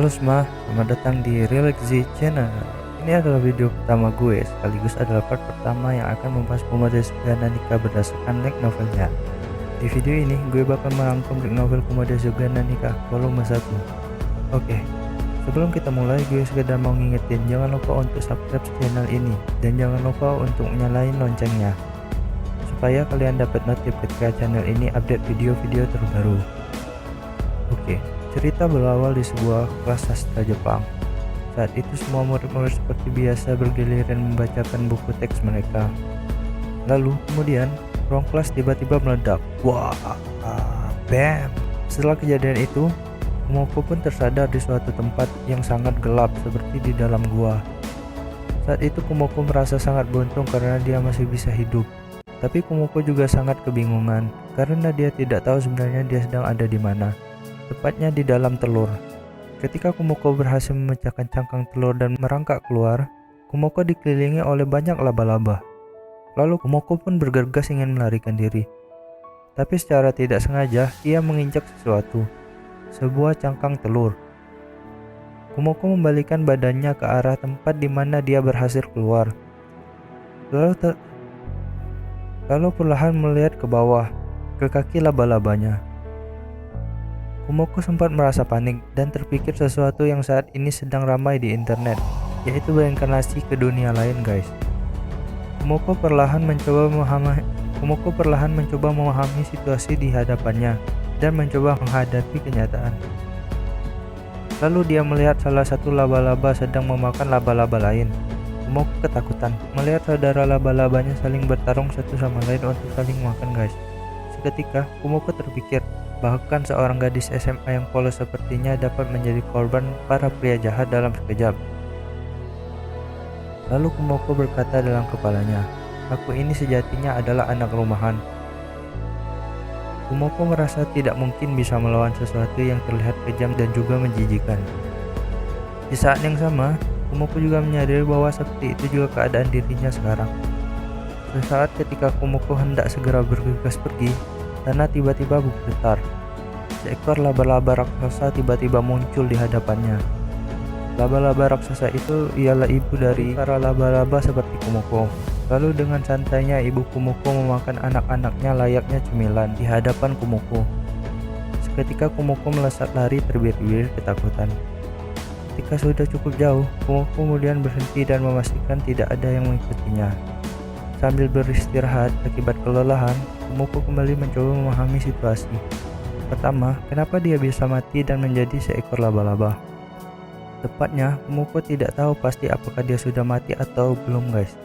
Halo semua, selamat datang di Relaxy Channel. Ini adalah video pertama gue, sekaligus adalah part pertama yang akan membahas Kumadesu Gana Nika berdasarkan light novelnya. Di video ini, gue bakal merangkum light novel Kumadesu Gana Nika volume 1. Oke, sebelum kita mulai, gue sekedar mau ngingetin jangan lupa untuk subscribe channel ini dan jangan lupa untuk nyalain loncengnya supaya kalian dapat notif ketika channel ini update video-video terbaru. Oke. Cerita berawal di sebuah kelas sastra Jepang. Saat itu semua murid-murid seperti biasa bergiliran membacakan buku teks mereka. Lalu kemudian ruang kelas tiba-tiba meledak. Wah, bam! Setelah kejadian itu, Kumoko pun tersadar di suatu tempat yang sangat gelap seperti di dalam gua. Saat itu Kumoko merasa sangat beruntung karena dia masih bisa hidup. Tapi Kumoko juga sangat kebingungan karena dia tidak tahu sebenarnya dia sedang ada di mana. Tepatnya di dalam telur. Ketika Kumoko berhasil memecahkan cangkang telur dan merangkak keluar, Kumoko dikelilingi oleh banyak laba-laba. Lalu Kumoko pun bergegas ingin melarikan diri. Tapi secara tidak sengaja, ia menginjak sesuatu. Sebuah cangkang telur. Kumoko membalikan badannya ke arah tempat di mana dia berhasil keluar. Lalu perlahan melihat ke bawah, ke kaki laba-labanya. Kumoko sempat merasa panik dan terpikir sesuatu yang saat ini sedang ramai di internet, yaitu reinkarnasi ke dunia lain, guys. Kumoko perlahan mencoba memahami situasi di hadapannya dan mencoba menghadapi kenyataan. Lalu dia melihat salah satu laba-laba sedang memakan laba-laba lain. Kumoko ketakutan melihat saudara laba-labanya saling bertarung satu sama lain untuk saling makan, guys. Seketika Kumoko terpikir bahkan seorang gadis SMA yang polos sepertinya dapat menjadi korban para pria jahat dalam sekejap. Lalu Kumoko berkata dalam kepalanya, "Aku ini sejatinya adalah anak rumahan." Kumoko merasa tidak mungkin bisa melawan sesuatu yang terlihat kejam dan juga menjijikan. Di saat yang sama, Kumoko juga menyadari bahwa seperti itu juga keadaan dirinya sekarang. Sesaat ketika Kumoko hendak segera bergegas pergi, tanah tiba-tiba bergetar. Seekor laba-laba raksasa tiba-tiba muncul di hadapannya. Laba-laba raksasa itu ialah ibu dari para laba-laba seperti Kumoko. Lalu dengan santainya ibu Kumoko memakan anak-anaknya layaknya cemilan di hadapan Kumoko. Seketika Kumoko melesat lari terbirit-birit ketakutan. Ketika sudah cukup jauh, Kumoko kemudian berhenti dan memastikan tidak ada yang mengikutinya. Sambil beristirahat akibat kelelahan, Kumoko kembali mencoba memahami situasi. Pertama, kenapa dia bisa mati dan menjadi seekor laba-laba? Tepatnya, Kumoko tidak tahu pasti apakah dia sudah mati atau belum, guys.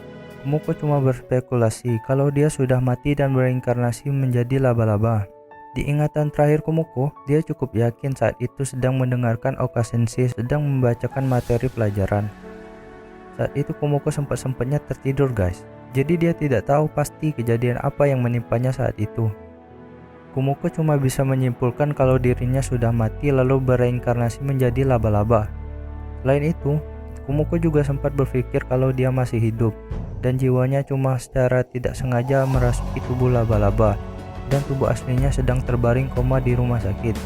Kumoko cuma berspekulasi kalau dia sudah mati dan bereinkarnasi menjadi laba-laba. Di ingatan terakhir Kumoko, dia cukup yakin saat itu sedang mendengarkan Oka Sensei sedang membacakan materi pelajaran. Saat itu Kumoko sempat-sempatnya tertidur, guys. Jadi dia tidak tahu pasti kejadian apa yang menimpanya saat itu. Kumoko cuma bisa menyimpulkan kalau dirinya sudah mati lalu bereinkarnasi menjadi laba-laba. Selain itu, Kumoko juga sempat berpikir kalau dia masih hidup dan jiwanya cuma secara tidak sengaja merasuki tubuh laba-laba dan tubuh aslinya sedang terbaring koma di rumah sakit.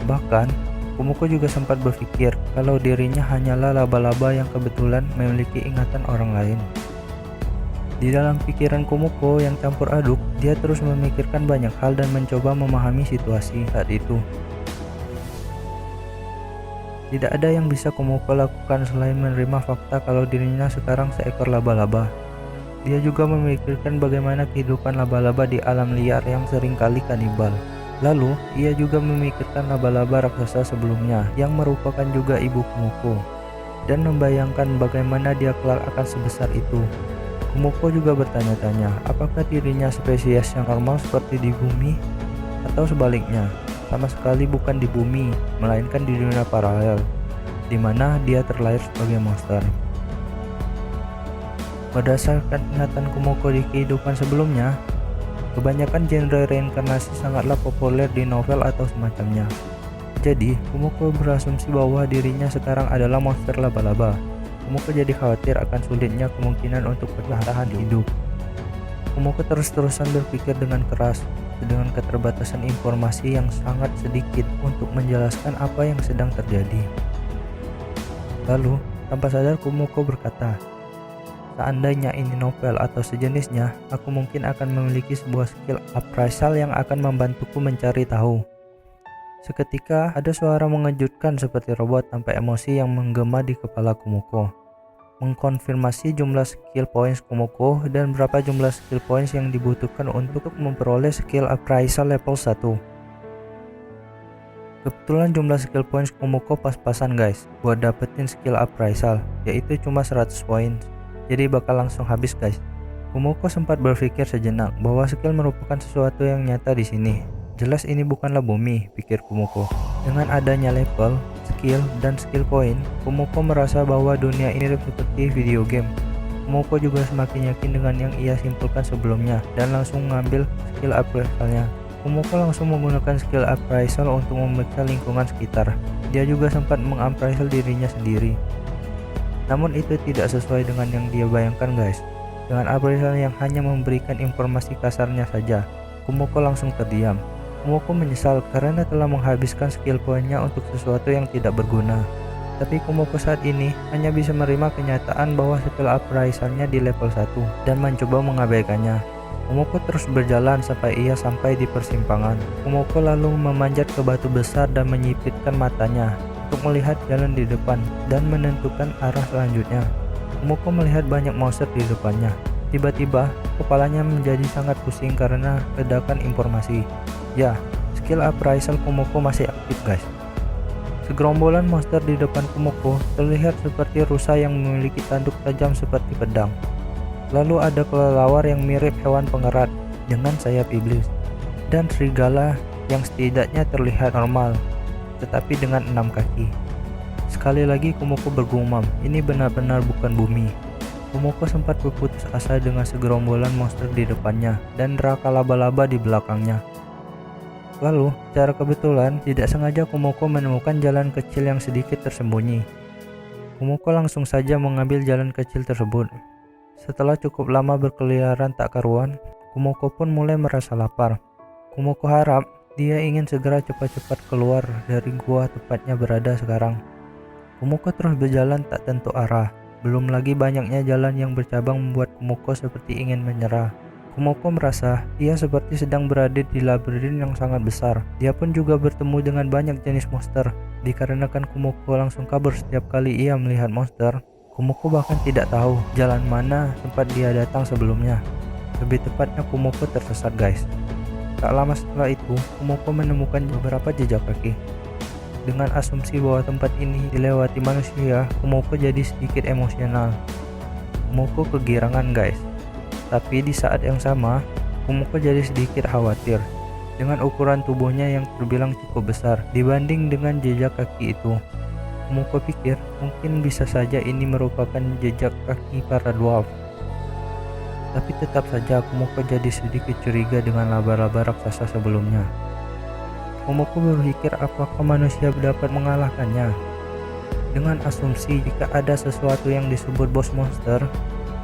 Bahkan, Kumoko juga sempat berpikir kalau dirinya hanyalah laba-laba yang kebetulan memiliki ingatan orang lain. Di dalam pikiran Kumoko yang campur aduk, dia terus memikirkan banyak hal dan mencoba memahami situasi saat itu. Tidak ada yang bisa Kumoko lakukan selain menerima fakta kalau dirinya sekarang seekor laba-laba. Dia juga memikirkan bagaimana kehidupan laba-laba di alam liar yang seringkali kanibal. Lalu, ia juga memikirkan laba-laba raksasa sebelumnya yang merupakan juga ibu Kumoko dan membayangkan bagaimana dia kelak akan sebesar itu. Kumoko juga bertanya-tanya apakah dirinya spesies yang normal seperti di bumi atau sebaliknya, sama sekali bukan di bumi, melainkan di dunia paralel, di mana dia terlahir sebagai monster. Berdasarkan ingatan Kumoko di kehidupan sebelumnya, kebanyakan genre reinkarnasi sangatlah populer di novel atau semacamnya. Jadi, Kumoko berasumsi bahwa dirinya sekarang adalah monster laba-laba. Kumoko jadi khawatir akan sulitnya kemungkinan untuk bertahan hidup. Kumoko terus-terusan berpikir dengan keras, dengan keterbatasan informasi yang sangat sedikit untuk menjelaskan apa yang sedang terjadi. Lalu, tanpa sadar Kumoko berkata, "Seandainya ini novel atau sejenisnya, aku mungkin akan memiliki sebuah skill appraisal yang akan membantuku mencari tahu." Seketika ada suara mengejutkan seperti robot tanpa emosi yang menggema di kepala Kumoko, mengkonfirmasi jumlah skill points Kumoko dan berapa jumlah skill points yang dibutuhkan untuk memperoleh skill appraisal level 1. Kebetulan jumlah skill points Kumoko pas-pasan guys buat dapetin skill appraisal, yaitu cuma 100 poin. Jadi bakal langsung habis guys. Kumoko sempat berpikir sejenak bahwa skill merupakan sesuatu yang nyata di sini. Jelas ini bukanlah bumi, pikir Kumoko. Dengan adanya level, skill, dan skill point, Kumoko merasa bahwa dunia ini mirip seperti video game. Kumoko juga semakin yakin dengan yang ia simpulkan sebelumnya dan langsung mengambil skill appraisalnya. Kumoko langsung menggunakan skill appraisal untuk memecah lingkungan sekitar. Dia juga sempat mengappraisal dirinya sendiri. Namun itu tidak sesuai dengan yang dia bayangkan guys. Dengan appraisal yang hanya memberikan informasi kasarnya saja, Kumoko langsung terdiam. Kumoko menyesal karena telah menghabiskan skill poinnya untuk sesuatu yang tidak berguna. Tapi Kumoko saat ini hanya bisa menerima kenyataan bahwa skill appraisalnya di level 1 dan mencoba mengabaikannya. Kumoko terus berjalan sampai ia sampai di persimpangan. Kumoko lalu memanjat ke batu besar dan menyipitkan matanya untuk melihat jalan di depan dan menentukan arah selanjutnya. Kumoko melihat banyak monster di depannya. Tiba-tiba, kepalanya menjadi sangat pusing karena ledakan informasi. Ya, skill appraisal Kumoko masih aktif guys. Segerombolan monster di depan Kumoko terlihat seperti rusa yang memiliki tanduk tajam seperti pedang. Lalu ada kelelawar yang mirip hewan pengerat dengan sayap iblis, dan serigala yang setidaknya terlihat normal, tetapi dengan 6 kaki. Sekali lagi Kumoko bergumam, ini benar-benar bukan bumi. Kumoko sempat berputus asa dengan segerombolan monster di depannya dan neraka laba-laba di belakangnya. Lalu, secara kebetulan, tidak sengaja Kumoko menemukan jalan kecil yang sedikit tersembunyi. Kumoko langsung saja mengambil jalan kecil tersebut. Setelah cukup lama berkeliaran tak karuan, Kumoko pun mulai merasa lapar. Kumoko harap dia ingin segera cepat-cepat keluar dari gua tepatnya berada sekarang. Kumoko terus berjalan tak tentu arah. Belum lagi banyaknya jalan yang bercabang membuat Kumoko seperti ingin menyerah. Kumoko merasa ia seperti sedang berada di labirin yang sangat besar. Dia pun juga bertemu dengan banyak jenis monster. Dikarenakan Kumoko langsung kabur setiap kali ia melihat monster, Kumoko bahkan tidak tahu jalan mana tempat dia datang sebelumnya. Lebih tepatnya Kumoko tersesat guys. Tak lama setelah itu, Kumoko menemukan beberapa jejak kaki. Dengan asumsi bahwa tempat ini dilewati manusia, Kumoko jadi sedikit emosional. Kumoko kegirangan guys. Tapi di saat yang sama, Kumoko jadi sedikit khawatir dengan ukuran tubuhnya yang terbilang cukup besar dibanding dengan jejak kaki itu. Kumoko pikir mungkin bisa saja ini merupakan jejak kaki para dwarf. Tapi tetap saja Kumoko jadi sedikit curiga dengan laba-laba raksasa sebelumnya. Kumoko berpikir apakah manusia dapat mengalahkannya. Dengan asumsi jika ada sesuatu yang disebut bos monster,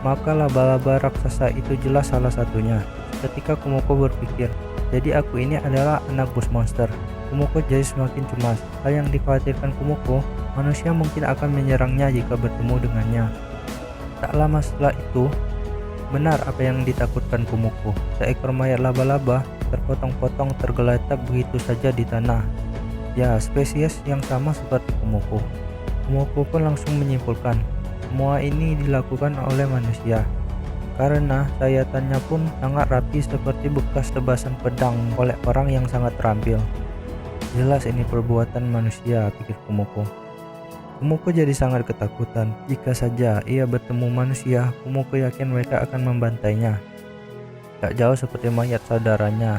maka laba-laba raksasa itu jelas salah satunya. Ketika Kumoko berpikir, jadi aku ini adalah anak bos monster. Kumoko jadi semakin cemas. Hal yang dikhawatirkan Kumoko, manusia mungkin akan menyerangnya jika bertemu dengannya. Tak lama setelah itu, benar apa yang ditakutkan Kumoko. Seekor mayat laba-laba terpotong-potong tergeletak begitu saja di tanah. Ya, spesies yang sama seperti Kumoko. Kumoko pun langsung menyimpulkan, semua ini dilakukan oleh manusia. Karena sayatannya pun sangat rapi seperti bekas tebasan pedang oleh orang yang sangat terampil. Jelas ini perbuatan manusia, pikir Kumoko. Kumoko jadi sangat ketakutan. Jika saja ia bertemu manusia, Kumoko yakin mereka akan membantainya. Tak jauh seperti mayat saudaranya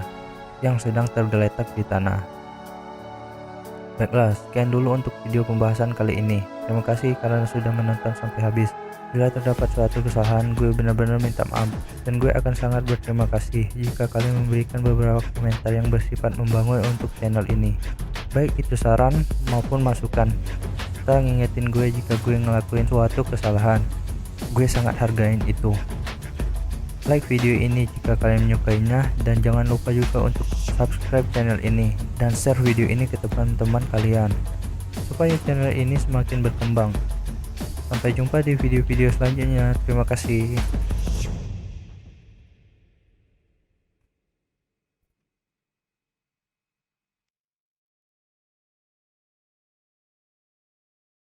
yang sedang tergeletak di tanah. Baiklah, sekian dulu untuk video pembahasan kali ini. Terima kasih karena sudah menonton sampai habis. Bila terdapat suatu kesalahan, gue benar-benar minta maaf. Dan gue akan sangat berterima kasih jika kalian memberikan beberapa komentar yang bersifat membangun untuk channel ini. Baik itu saran maupun masukan. Serta ngingetin gue jika gue ngelakuin suatu kesalahan. Gue sangat hargain itu. like video ini jika kalian menyukainya, dan jangan lupa juga untuk subscribe channel ini dan share video ini ke teman-teman kalian supaya channel ini semakin berkembang. Sampai jumpa di video-video selanjutnya. Terima kasih.